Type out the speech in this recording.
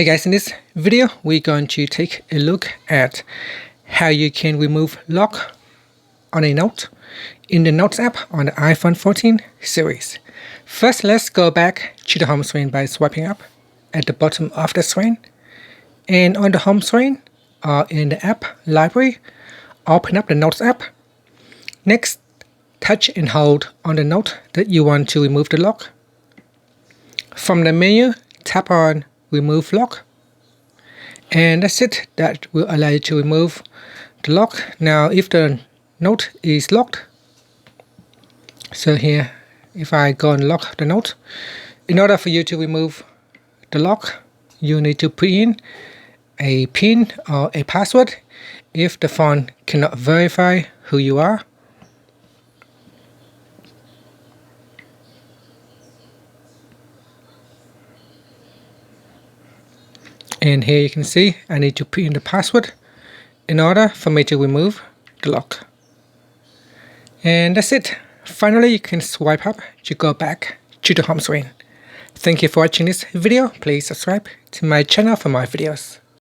Hey guys, in this video we're going to take a look at how you can remove lock on a note in the Notes app on the iPhone 14 series. First, let's go back to the home screen by swiping up at the bottom of the screen. And on the home screen or in the app library, open up the Notes app. Next, touch and hold on the note that you want to remove the lock. From the menu, tap on Remove Lock. And that's it. That will allow you to remove the lock. Now, if the note is locked, so here, if I go and lock the note, in order for you to remove the lock, you need to put in a PIN or a password if the phone cannot verify who you are. And here you can see I need to put in the password in order for me to remove the lock. And that's it. Finally, you can swipe up to go back to the home screen. Thank you for watching this video. Please subscribe to my channel for more videos.